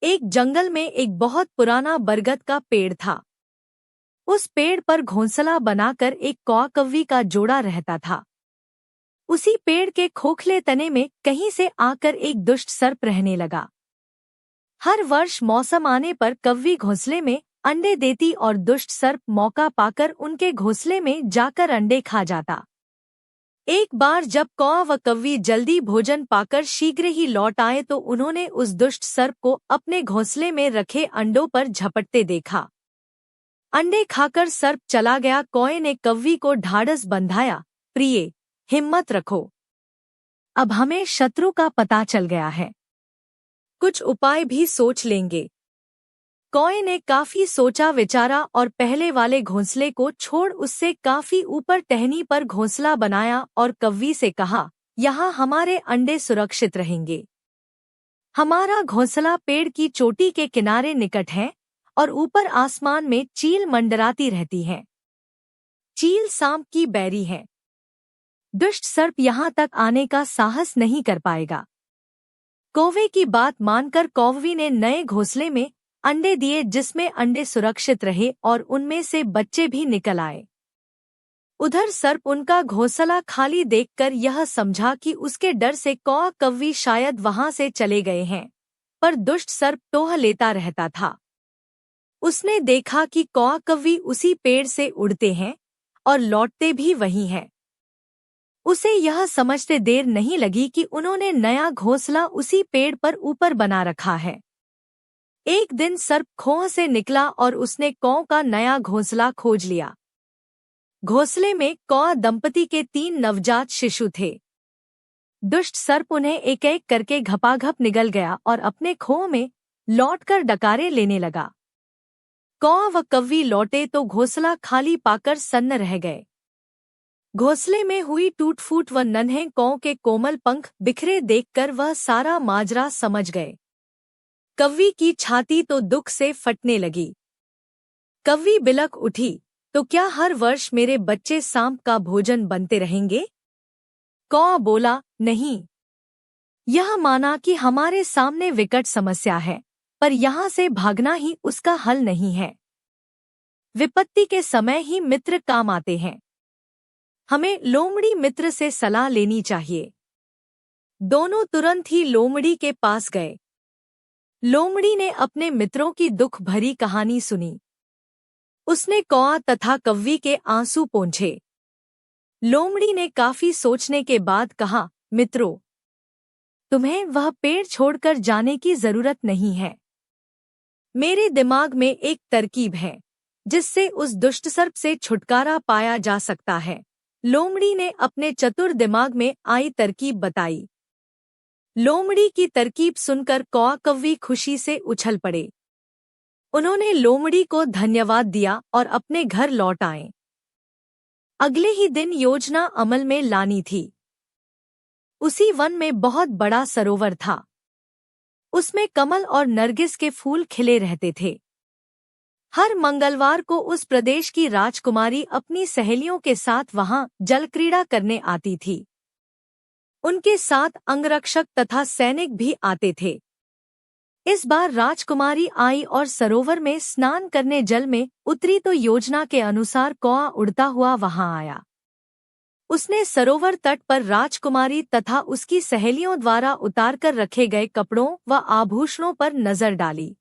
एक जंगल में एक बहुत पुराना बरगद का पेड़ था। उस पेड़ पर घोंसला बनाकर एक कौआ कौवी का जोड़ा रहता था। उसी पेड़ के खोखले तने में कहीं से आकर एक दुष्ट सर्प रहने लगा। हर वर्ष मौसम आने पर कौवी घोंसले में अंडे देती और दुष्ट सर्प मौका पाकर उनके घोंसले में जाकर अंडे खा जाता। एक बार जब कौआ व कौवी जल्दी भोजन पाकर शीघ्र ही लौट आए तो उन्होंने उस दुष्ट सर्प को अपने घोंसले में रखे अंडों पर झपटते देखा। अंडे खाकर सर्प चला गया। कौए ने कौवी को ढाढ़स बंधाया, प्रिय, हिम्मत रखो, अब हमें शत्रु का पता चल गया है, कुछ उपाय भी सोच लेंगे। कौए ने काफी सोचा विचारा और पहले वाले घोंसले को छोड़ उससे काफी ऊपर टहनी पर घोंसला बनाया और कौवी से कहा, यहाँ हमारे अंडे सुरक्षित रहेंगे। हमारा घोंसला पेड़ की चोटी के किनारे निकट है और ऊपर आसमान में चील मंडराती रहती है। चील सांप की बैरी है। दुष्ट सर्प यहाँ तक आने का साहस नहीं कर पाएगा। कौवे की बात मानकर कौवी ने नए घोंसले में अंडे दिए जिसमें अंडे सुरक्षित रहे और उनमें से बच्चे भी निकल आए। उधर सर्प उनका घोंसला खाली देखकर यह समझा कि उसके डर से कौआ कौवी शायद वहां से चले गए हैं, पर दुष्ट सर्प टोह लेता रहता था। उसने देखा कि कौआ कौवी उसी पेड़ से उड़ते हैं और लौटते भी वही हैं। उसे यह समझते देर नहीं लगी कि उन्होंने नया घोंसला उसी पेड़ पर ऊपर बना रखा है। एक दिन सर्प खोह से निकला और उसने कौआ का नया घोंसला खोज लिया। घोंसले में कौआ दंपति के 3 नवजात शिशु थे। दुष्ट सर्प उन्हें एक एक करके घपाघप निगल गया और अपने खोह में लौटकर डकारे लेने लगा। कौआ व कौवी लौटे तो घोंसला खाली पाकर सन्न रह गए। घोंसले में हुई टूट फूट व नन्हे कौओं के कोमल पंख बिखरे देखकर वह सारा माजरा समझ गए। कौवी की छाती तो दुख से फटने लगी। कौवी बिलक उठी, तो क्या हर वर्ष मेरे बच्चे सांप का भोजन बनते रहेंगे? कौआ बोला, नहीं। यह माना कि हमारे सामने विकट समस्या है, पर यहाँ से भागना ही उसका हल नहीं है। विपत्ति के समय ही मित्र काम आते हैं। हमें लोमड़ी मित्र से सलाह लेनी चाहिए। दोनों तुरंत ही लोमड़ी के पास गए। लोमड़ी ने अपने मित्रों की दुख भरी कहानी सुनी। उसने कौआ तथा कौवी के आंसू पोंछे। लोमड़ी ने काफी सोचने के बाद कहा, मित्रों, तुम्हें वह पेड़ छोड़कर जाने की जरूरत नहीं है। मेरे दिमाग में एक तरकीब है जिससे उस दुष्ट सर्प से छुटकारा पाया जा सकता है। लोमड़ी ने अपने चतुर दिमाग में आई तरकीब बताई। लोमड़ी की तरकीब सुनकर कौआ कौवी खुशी से उछल पड़े। उन्होंने लोमड़ी को धन्यवाद दिया और अपने घर लौट आए। अगले ही दिन योजना अमल में लानी थी। उसी वन में बहुत बड़ा सरोवर था। उसमें कमल और नरगिस के फूल खिले रहते थे। हर मंगलवार को उस प्रदेश की राजकुमारी अपनी सहेलियों के साथ वहां जलक्रीड़ा करने आती थी। उनके साथ अंगरक्षक तथा सैनिक भी आते थे। इस बार राजकुमारी आई और सरोवर में स्नान करने जल में उतरी तो योजना के अनुसार कौआ उड़ता हुआ वहां आया। उसने सरोवर तट पर राजकुमारी तथा उसकी सहेलियों द्वारा उतारकर रखे गए कपड़ों व आभूषणों पर नजर डाली।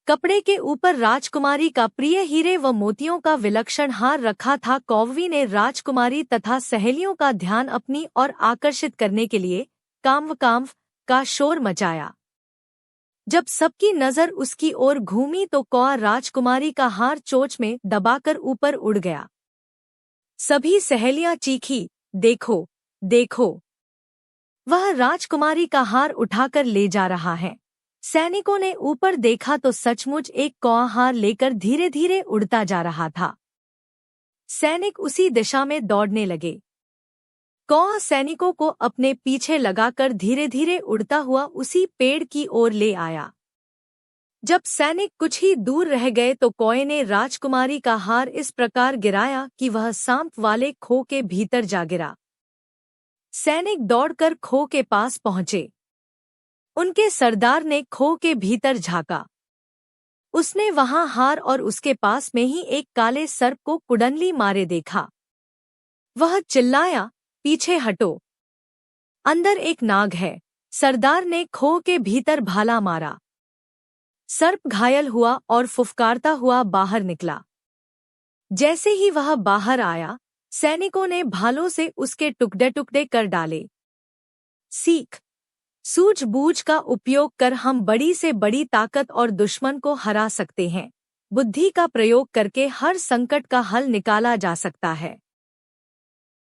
कपड़े के ऊपर राजकुमारी का प्रिय हीरे व मोतियों का विलक्षण हार रखा था। कौवी ने राजकुमारी तथा सहेलियों का ध्यान अपनी ओर आकर्षित करने के लिए काम्व काम्व का शोर मचाया। जब सबकी नजर उसकी ओर घूमी तो कौआ राजकुमारी का हार चोंच में दबाकर ऊपर उड़ गया। सभी सहेलियां चीखी, देखो देखो, वह राजकुमारी का हार उठाकर ले जा रहा है। सैनिकों ने ऊपर देखा तो सचमुच एक कौआ हार लेकर धीरे धीरे उड़ता जा रहा था। सैनिक उसी दिशा में दौड़ने लगे। कौआ सैनिकों को अपने पीछे लगाकर धीरे धीरे उड़ता हुआ उसी पेड़ की ओर ले आया। जब सैनिक कुछ ही दूर रह गए तो कौए ने राजकुमारी का हार इस प्रकार गिराया कि वह सांप वाले खो के भीतर जा गिरा। सैनिक दौड़कर खो के पास पहुंचे। उनके सरदार ने खो के भीतर झांका। उसने वहां हार और उसके पास में ही एक काले सर्प को कुडनली मारे देखा। वह चिल्लाया, पीछे हटो, अंदर एक नाग है। सरदार ने खो के भीतर भाला मारा। सर्प घायल हुआ और फुफकारता हुआ बाहर निकला। जैसे ही वह बाहर आया, सैनिकों ने भालों से उसके टुकड़े टुकड़े कर डाले। सीख, सूझबूझ का उपयोग कर हम बड़ी से बड़ी ताकत और दुश्मन को हरा सकते हैं। बुद्धि का प्रयोग करके हर संकट का हल निकाला जा सकता है।